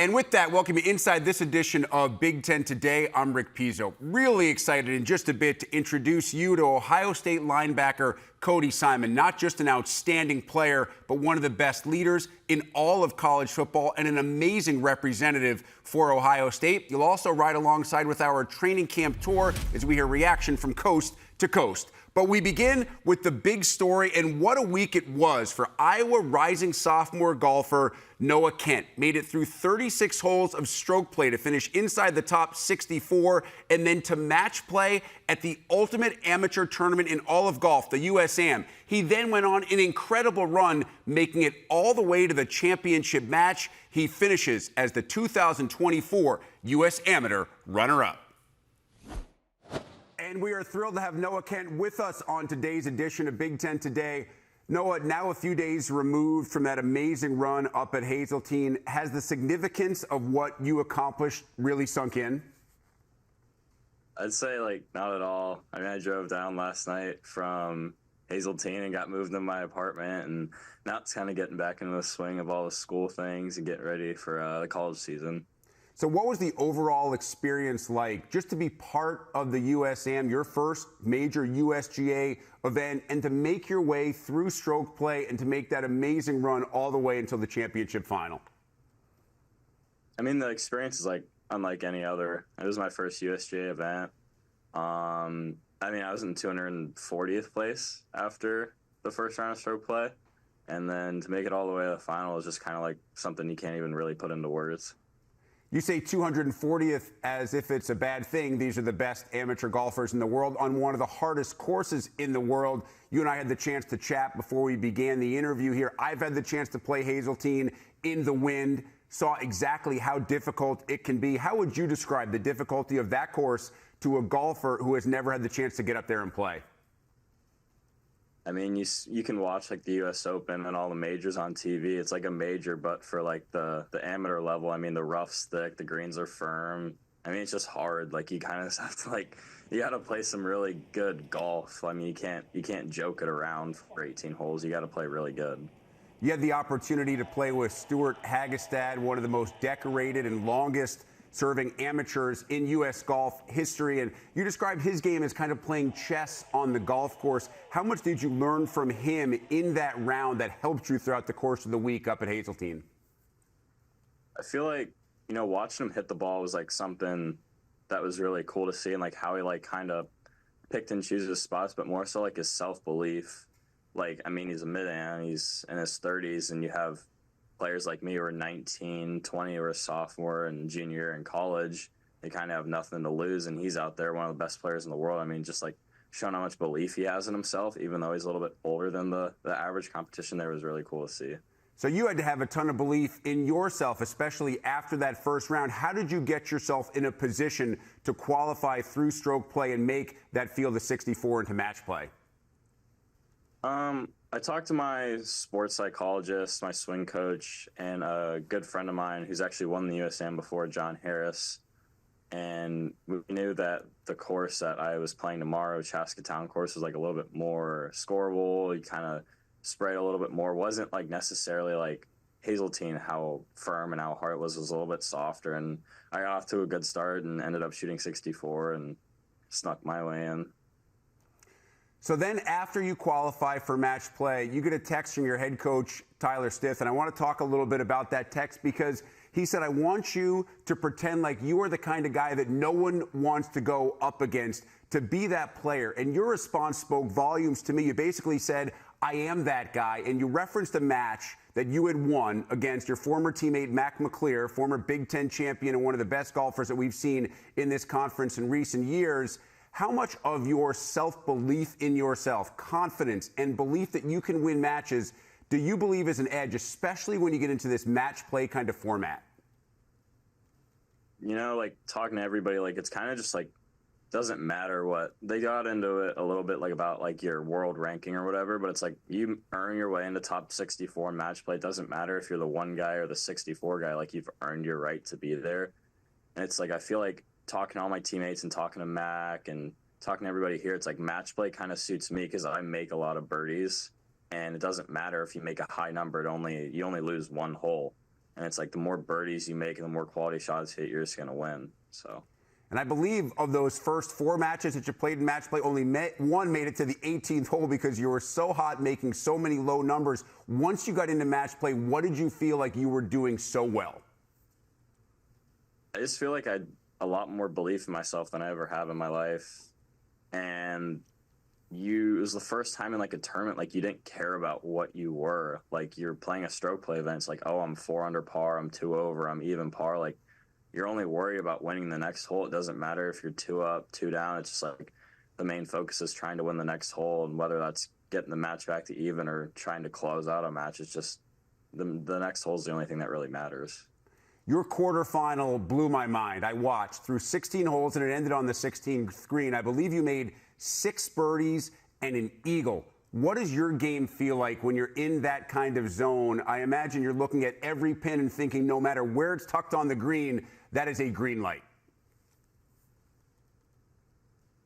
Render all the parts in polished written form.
And with that, welcome you inside this edition of Big Ten Today. I'm Rick Pizzo. Really excited in just a bit to introduce you to Ohio State linebacker Cody Simon. Not just an outstanding player, but one of the best leaders in all of college football and an amazing representative for Ohio State. You'll also ride alongside with our training camp tour as we hear reaction from coast to coast. But we begin with the big story, and what a week it was for Iowa rising sophomore golfer Noah Kent. Made it through 36 holes of stroke play to finish inside the top 64 and then to match play at the ultimate amateur tournament in all of golf, the USAM. He then went on an incredible run, making it all the way to the championship match. He finishes as the 2024 US Amateur runner-up. And we are thrilled to have Noah Kent with us on today's edition of Big Ten Today. Noah, now a few days removed from that amazing run up at Hazeltine, has the significance of what you accomplished really sunk in? I'd say, not at all. I mean, I drove down last night from Hazeltine and got moved in my apartment, and now it's kind of getting back into the swing of all the school things and getting ready for the college season. So what was the overall experience like just to be part of the USAM, your first major USGA event, and to make your way through stroke play and to make that amazing run all the way until the championship final? I mean, the experience is unlike any other. It was my first USGA event. I mean, I was in 240th place after the first round of stroke play. And then to make it all the way to the final is just kind of like something you can't even really put into words. You say 240th as if it's a bad thing. These are the best amateur golfers in the world on one of the hardest courses in the world. You and I had the chance to chat before we began the interview here. I've had the chance to play Hazeltine in the wind, saw exactly how difficult it can be. How would you describe the difficulty of that course to a golfer who has never had the chance to get up there and play? I mean, you can watch the U.S. Open and all the majors on TV. It's like a major, but for the amateur level. I mean, the rough's thick, the greens are firm. I mean, it's just hard. You kind of have to you got to play some really good golf. I mean, you can't joke it around for 18 holes. You got to play really good. You had the opportunity to play with Stuart Hagestad, one of the most decorated and longest serving amateurs in U.S. golf history, and you described his game as kind of playing chess on the golf course. How much did you learn from him in that round that helped you throughout the course of the week up at Hazeltine? I feel watching him hit the ball was something that was really cool to see, and how he kind of picked and chooses his spots, but more so his self-belief. I mean, he's a mid-am, he's in his 30s, and you have players like me who are 19, 20, or a sophomore and junior in college. They kind of have nothing to lose, and he's out there, one of the best players in the world. I mean, just showing how much belief he has in himself, even though he's a little bit older than the average competition there, was really cool to see. So you had to have a ton of belief in yourself, especially after that first round. How did you get yourself in a position to qualify through stroke play and make that field of 64 into match play? I talked to my sports psychologist, my swing coach, and a good friend of mine who's actually won the USAM before, John Harris. And we knew that the course that I was playing tomorrow, Chaska Town course, was a little bit more scoreable. You kind of sprayed a little bit more. Wasn't necessarily Hazeltine, how firm and how hard it was a little bit softer. And I got off to a good start and ended up shooting 64 and snuck my way in. So then after you qualify for match play, you get a text from your head coach, Tyler Stith, and I want to talk a little bit about that text because he said, I want you to pretend like you are the kind of guy that no one wants to go up against, to be that player. And your response spoke volumes to me. You basically said, I am that guy, and you referenced a match that you had won against your former teammate, Mac McClear, former Big Ten champion and one of the best golfers that we've seen in this conference in recent years. How much of your self-belief in yourself, confidence, and belief that you can win matches do you believe is an edge, especially when you get into this match play kind of format? Talking to everybody, it's kind of just doesn't matter what. They got into it a little bit about your world ranking or whatever, but it's you earn your way into top 64 in match play. It doesn't matter if you're the one guy or the 64 guy, you've earned your right to be there. And it's I feel talking to all my teammates and talking to Mac and talking to everybody here, it's match play kind of suits me because I make a lot of birdies, and it doesn't matter if you make a high number. You only lose one hole. And it's like the more birdies you make and the more quality shots you hit, you're just going to win. So. And I believe of those first 4 matches that you played in match play, only one made it to the 18th hole because you were so hot, making so many low numbers. Once you got into match play, what did you feel like you were doing so well? I just feel like I had a lot more belief in myself than I ever have in my life. And it was the first time in like a tournament, like you didn't care about what you were. Like you're playing a stroke play event. It's like, oh, I'm 4 under par, I'm 2 over, I'm even par. Like you're only worried about winning the next hole. It doesn't matter if you're 2 up, 2 down. It's just like the main focus is trying to win the next hole, and whether that's getting the match back to even or trying to close out a match, it's just the next hole is the only thing that really matters. Your quarterfinal blew my mind. I watched through 16 holes, and it ended on the 16th green. I believe you made 6 birdies and an eagle. What does your game feel like when you're in that kind of zone? I imagine you're looking at every pin and thinking no matter where it's tucked on the green, that is a green light.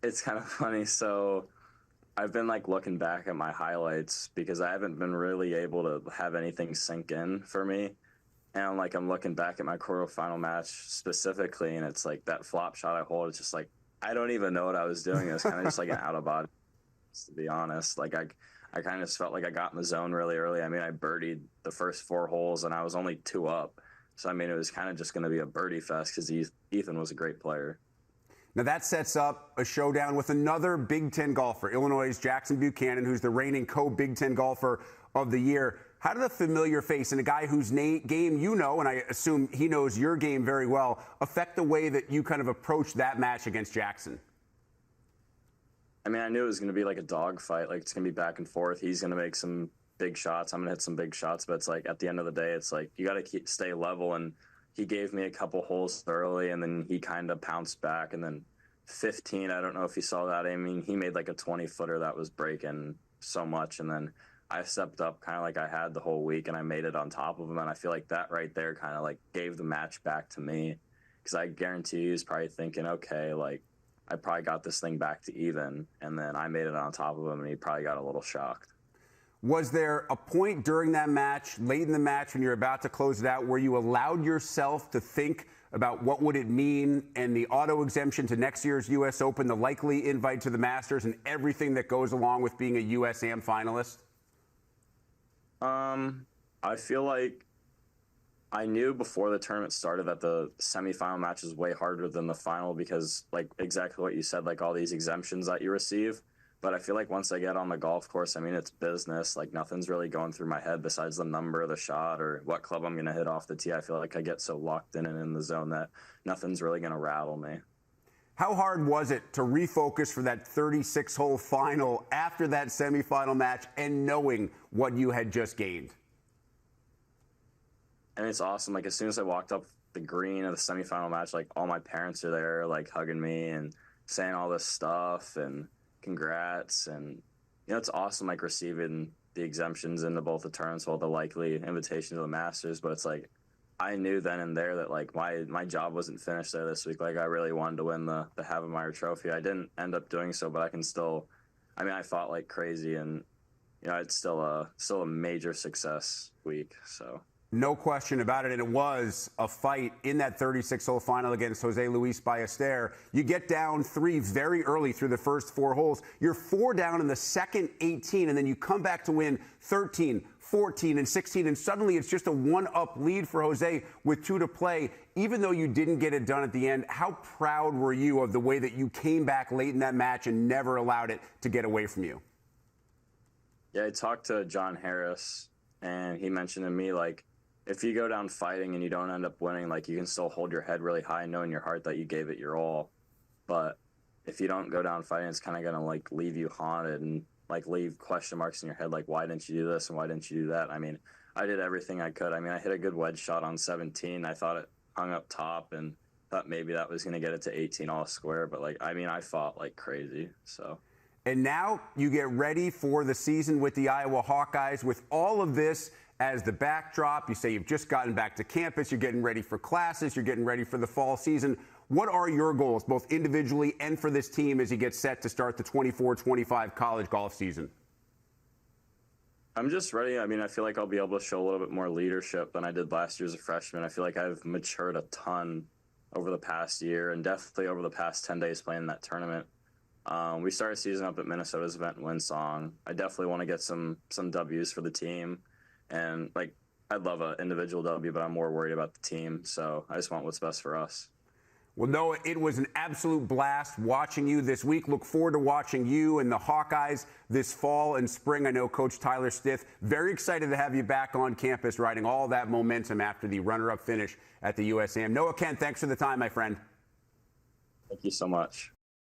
It's kind of funny. So I've been like looking back at my highlights because I haven't been really able to have anything sink in for me. And like I'm looking back at my quarterfinal match specifically, and it's like that flop shot I hold. It's just like I don't even know what I was doing. It was kind of just like an out of body, to be honest. Like I kind of just felt like I got in the zone really early. I mean, I birdied the first 4 holes, and I was only 2 up. So I mean, it was kind of just going to be a birdie fest because Ethan was a great player. Now that sets up a showdown with another Big Ten golfer, Illinois' Jackson Buchanan, who's the reigning co-Big Ten golfer of the year. How did a familiar face and a guy whose game you know, and I assume he knows your game very well, affect the way that you kind of approach that match against Jackson? I mean, I knew it was going to be like a dogfight. Like it's going to be back and forth. He's going to make some big shots. I'm going to hit some big shots. But it's like at the end of the day, it's like you got to stay level. And he gave me a couple holes early, and then he kind of pounced back. And then 15, I don't know if you saw that. I mean, he made like a 20-footer that was breaking so much. And then I stepped up kind of like I had the whole week, and I made it on top of him. And I feel like that right there kind of like gave the match back to me, because I guarantee you he's probably thinking, okay, like I probably got this thing back to even. And then I made it on top of him, and he probably got a little shocked. Was there a point during that match, late in the match, when you're about to close it out, where you allowed yourself to think about what would it mean and the auto exemption to next year's U.S. Open, the likely invite to the Masters, and everything that goes along with being a USAM finalist? I feel like I knew before the tournament started that the semifinal match is way harder than the final because, like, exactly what you said, like all these exemptions that you receive. But I feel like once I get on the golf course, I mean, it's business. Like nothing's really going through my head besides the number of the shot or what club I'm going to hit off the tee. I feel like I get so locked in and in the zone that nothing's really going to rattle me. How hard was it to refocus for that 36-hole final after that semifinal match and knowing what you had just gained? And it's awesome. Like as soon as I walked up the green of the semifinal match, like all my parents are there, like hugging me and saying all this stuff and congrats. And, you know, it's awesome, like receiving the exemptions into both the tournaments, well, the likely invitation to the Masters. But it's like, I knew then and there that like my job wasn't finished there this week. Like I really wanted to win the Havemeyer Trophy. I didn't end up doing so, but I can still, I mean, I fought like crazy, and you know, it's still a major success week. So no question about it, and it was a fight in that 36-hole final against Jose Luis Ballester. You get down 3 very early through the first 4 holes. You're 4 down in the second 18, and then you come back to win 13, 14, and 16, and suddenly it's just a 1-up lead for Jose with 2 to play. Even though you didn't get it done at the end, how proud were you of the way that you came back late in that match and never allowed it to get away from you? Yeah, I talked to John Harris, and he mentioned to me, like, if you go down fighting and you don't end up winning, like you can still hold your head really high, know in your heart that you gave it your all. But if you don't go down fighting, it's kind of gonna like leave you haunted and like leave question marks in your head, like why didn't you do this and why didn't you do that? I mean, I did everything I could. I mean, I hit a good wedge shot on 17. I thought it hung up top and thought maybe that was gonna get it to 18 all square. But like, I mean, I fought like crazy. So. And now you get ready for the season with the Iowa Hawkeyes. With all of this as the backdrop, you say you've just gotten back to campus, you're getting ready for classes, you're getting ready for the fall season. What are your goals, both individually and for this team, as you get set to start the 24-25 college golf season? I'm just ready. I mean, I feel like I'll be able to show a little bit more leadership than I did last year as a freshman. I feel like I've matured a ton over the past year and definitely over the past 10 days playing that tournament. We started season up at Minnesota's event in Winsong. I definitely want to get some W's for the team. And, like, I'd love an individual W, but I'm more worried about the team. So I just want what's best for us. Well, Noah, it was an absolute blast watching you this week. Look forward to watching you and the Hawkeyes this fall and spring. I know Coach Tyler Stith, very excited to have you back on campus riding all that momentum after the runner-up finish at the USAM. Noah Kent, thanks for the time, my friend. Thank you so much.